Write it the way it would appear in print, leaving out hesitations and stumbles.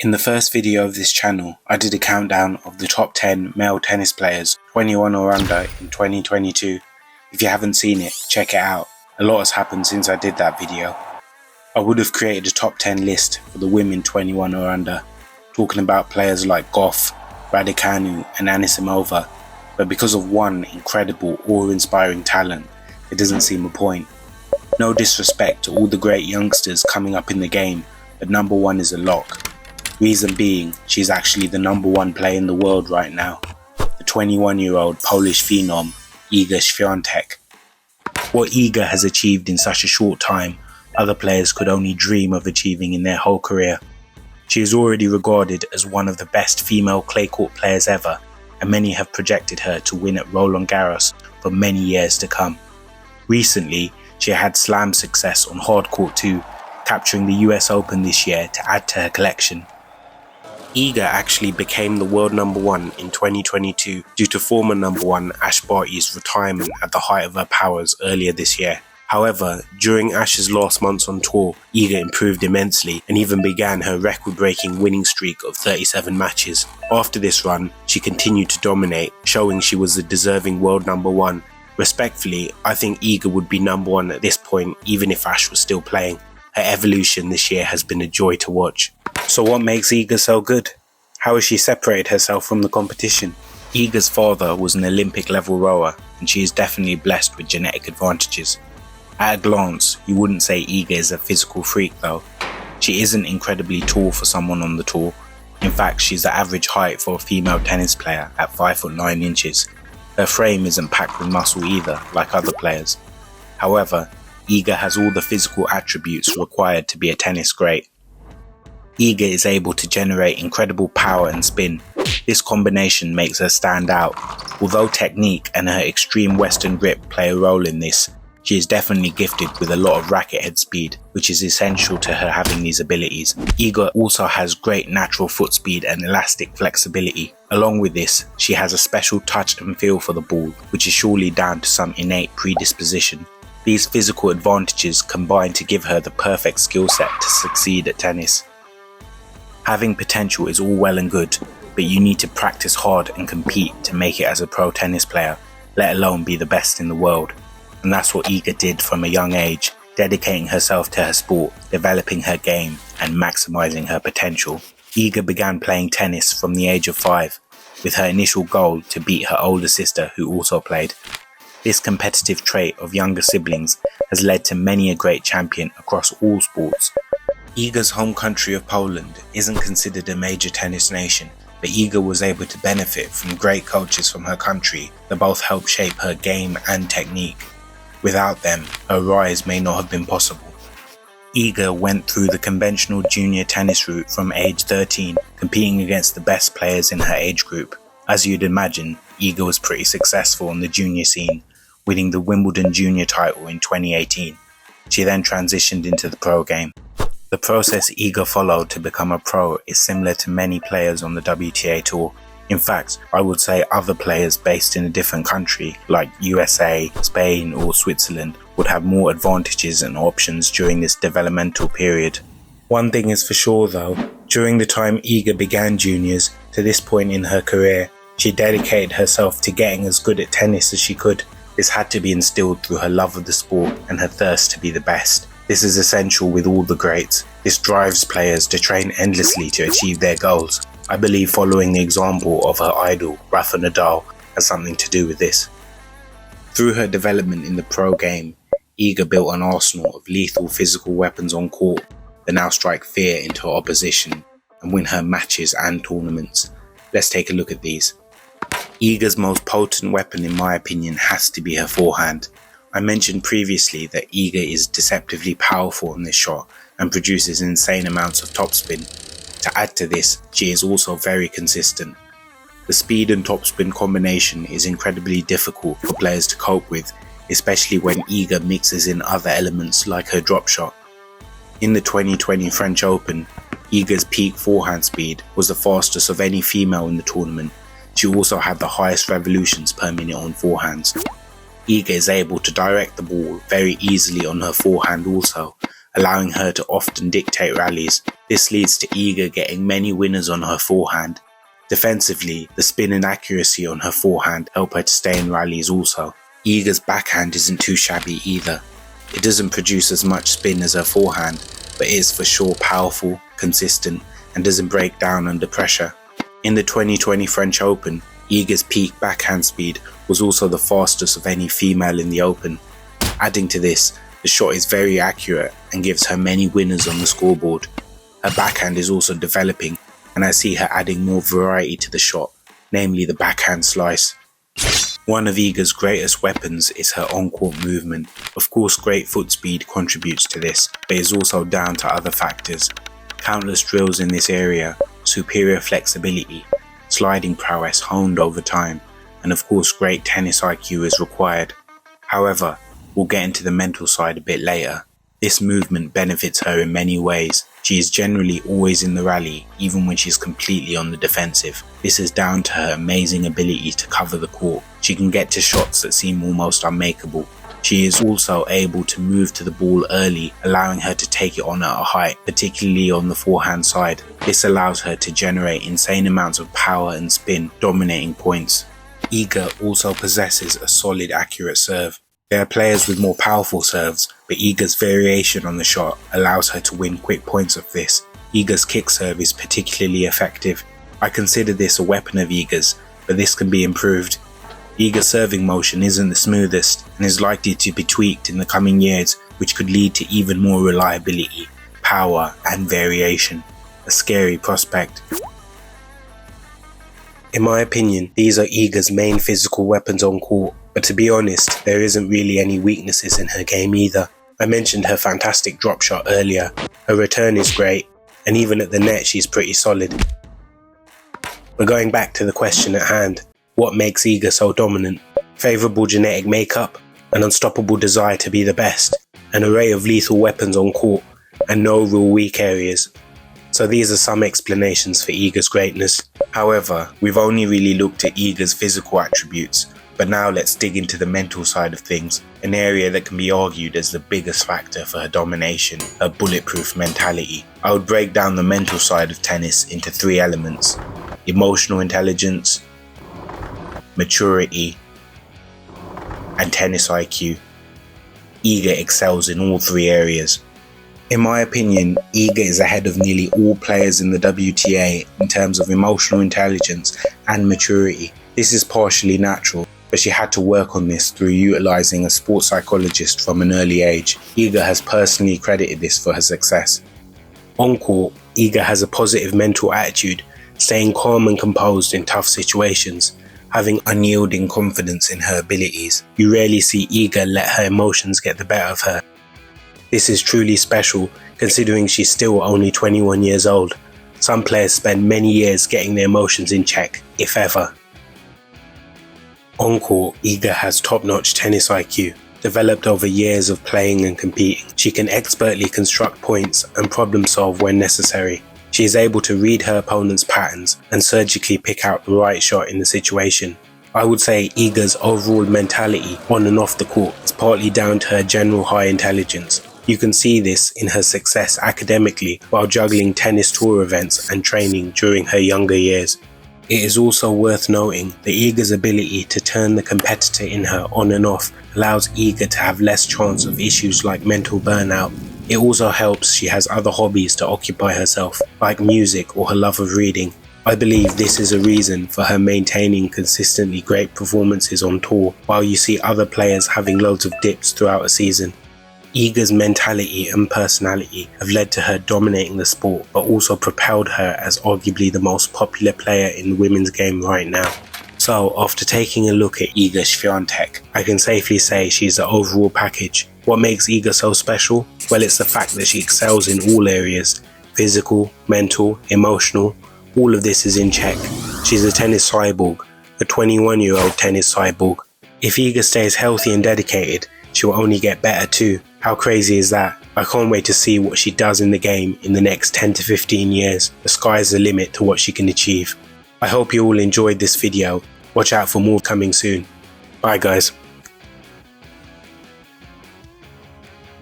In the first video of this channel, I did a countdown of the top 10 male tennis players 21 or under in 2022. If you haven't seen it, check it out. A lot has happened since I did that video. I would have created a top 10 list for the women 21 or under, talking about players like Goff, Raducanu and Anisimova, but because of one incredible, awe-inspiring talent, it doesn't seem a point. No disrespect to all the great youngsters coming up in the game, but number one is a lock. Reason being, she's actually the number one player in the world right now, the 21-year-old Polish Phenom Iga Świątek. What Iga has achieved in such a short time, other players could only dream of achieving in their whole career. She is already regarded as one of the best female clay court players ever, and many have projected her to win at Roland Garros for many years to come. Recently, she had slam success on hard court too, capturing the US Open this year to add to her collection. Iga actually became the world number one in 2022 due to former number one Ash Barty's retirement at the height of her powers earlier this year. However, during Ash's last months on tour, Iga improved immensely and even began her record-breaking winning streak of 37 matches. After this run, she continued to dominate, showing she was the deserving world number one. Respectfully, I think Iga would be number one at this point even if Ash was still playing. Her evolution this year has been a joy to watch. So what makes Iga so good? How has she separated herself from the competition? Iga's father was an Olympic level rower and she is definitely blessed with genetic advantages. At a glance, you wouldn't say Iga is a physical freak though. She isn't incredibly tall for someone on the tour. In fact, she's the average height for a female tennis player at 5'9 inches. Her frame isn't packed with muscle either, like other players. However, Iga has all the physical attributes required to be a tennis great. Iga is able to generate incredible power and spin. This combination makes her stand out. Although technique and her extreme western grip play a role in this, she is definitely gifted with a lot of racket head speed, which is essential to her having these abilities. Iga also has great natural foot speed and elastic flexibility. Along with this, she has a special touch and feel for the ball, which is surely down to some innate predisposition. These physical advantages combine to give her the perfect skill set to succeed at tennis. Having potential is all well and good, but you need to practice hard and compete to make it as a pro tennis player, let alone be the best in the world. And that's what Iga did from a young age, dedicating herself to her sport, developing her game, and maximizing her potential. Iga began playing tennis from the age of 5, with her initial goal to beat her older sister who also played. This competitive trait of younger siblings has led to many a great champion across all sports. Iga's home country of Poland isn't considered a major tennis nation, but Iga was able to benefit from great coaches from her country that both helped shape her game and technique. Without them, her rise may not have been possible. Iga went through the conventional junior tennis route from age 13, competing against the best players in her age group. As you'd imagine, Iga was pretty successful on the junior scene, winning the Wimbledon junior title in 2018. She then transitioned into the pro game. The process Iga followed to become a pro is similar to many players on the WTA tour. In fact, I would say other players based in a different country like USA, Spain or Switzerland would have more advantages and options during this developmental period. One thing is for sure though, during the time Iga began juniors to this point in her career, she dedicated herself to getting as good at tennis as she could. This had to be instilled through her love of the sport and her thirst to be the best. This is essential with all the greats. This drives players to train endlessly to achieve their goals. I believe following the example of her idol, Rafa Nadal, has something to do with this. Through her development in the pro game, Iga built an arsenal of lethal physical weapons on court that now strike fear into her opposition and win her matches and tournaments. Let's take a look at these. Iga's most potent weapon in my opinion has to be her forehand. I mentioned previously that Iga is deceptively powerful on this shot and produces insane amounts of topspin. To add to this, she is also very consistent. The speed and topspin combination is incredibly difficult for players to cope with, especially when Iga mixes in other elements like her drop shot. In the 2020 French Open, Iga's peak forehand speed was the fastest of any female in the tournament. She also had the highest revolutions per minute on forehands. Iga is able to direct the ball very easily on her forehand also, allowing her to often dictate rallies. This leads to Iga getting many winners on her forehand. Defensively, the spin and accuracy on her forehand help her to stay in rallies also. Iga's backhand isn't too shabby either. It doesn't produce as much spin as her forehand, but is for sure powerful, consistent, and doesn't break down under pressure. In the 2020 French Open, Iga's peak backhand speed was also the fastest of any female in the Open. Adding to this, the shot is very accurate and gives her many winners on the scoreboard. Her backhand is also developing, and I see her adding more variety to the shot, namely the backhand slice. One of Iga's greatest weapons is her on-court movement. Of course, great foot speed contributes to this, but is also down to other factors. Countless drills in this area, superior flexibility, sliding prowess honed over time, and of course great tennis IQ is required. However, we'll get into the mental side a bit later. This movement benefits her in many ways. She is generally always in the rally, even when she's completely on the defensive. This is down to her amazing ability to cover the court. She can get to shots that seem almost unmakeable. She is also able to move to the ball early, allowing her to take it on at a height, particularly on the forehand side. This allows her to generate insane amounts of power and spin, dominating points. Iga also possesses a solid, accurate serve. There are players with more powerful serves, but Iga's variation on the shot allows her to win quick points of this. Iga's kick serve is particularly effective. I consider this a weapon of Iga's, but this can be improved. Iga's serving motion isn't the smoothest and is likely to be tweaked in the coming years, which could lead to even more reliability, power and variation. A scary prospect. In my opinion, these are Iga's main physical weapons on court, but to be honest, there isn't really any weaknesses in her game either. I mentioned her fantastic drop shot earlier, her return is great, and even at the net she's pretty solid. But going back to the question at hand, what makes Iga so dominant? Favourable genetic makeup, an unstoppable desire to be the best, an array of lethal weapons on court, and no real weak areas. So these are some explanations for Iga's greatness. However, we've only really looked at Iga's physical attributes, but now let's dig into the mental side of things, an area that can be argued as the biggest factor for her domination, her bulletproof mentality. I would break down the mental side of tennis into 3 elements: emotional intelligence, maturity, and tennis IQ. Iga excels in all 3 areas. In my opinion, Iga is ahead of nearly all players in the WTA in terms of emotional intelligence and maturity. This is partially natural, but she had to work on this through utilising a sports psychologist from an early age. Iga has personally credited this for her success. On court, Iga has a positive mental attitude, staying calm and composed in tough situations, having unyielding confidence in her abilities. You rarely see Iga let her emotions get the better of her. This is truly special, considering she's still only 21 years old. Some players spend many years getting their emotions in check, if ever. On court, Iga has top-notch tennis IQ. Developed over years of playing and competing, she can expertly construct points and problem solve when necessary. She is able to read her opponent's patterns and surgically pick out the right shot in the situation. I would say Iga's overall mentality on and off the court is partly down to her general high intelligence. You can see this in her success academically while juggling tennis tour events and training during her younger years. It is also worth noting that Iga's ability to turn the competitor in her on and off allows Iga to have less chance of issues like mental burnout. It also helps she has other hobbies to occupy herself, like music or her love of reading. I believe this is a reason for her maintaining consistently great performances on tour, while you see other players having loads of dips throughout a season. Iga's mentality and personality have led to her dominating the sport, but also propelled her as arguably the most popular player in the women's game right now. So, after taking a look at Iga Świątek, I can safely say she's the overall package. What makes Iga so special? Well, it's the fact that she excels in all areas. Physical, mental, emotional, all of this is in check. She's a tennis cyborg, a 21-year-old tennis cyborg. If Iga stays healthy and dedicated, she will only get better too. How crazy is that? I can't wait to see what she does in the game in the next 10 to 15 years. The sky's the limit to what she can achieve. I hope you all enjoyed this video. Watch out for more coming soon. Bye guys.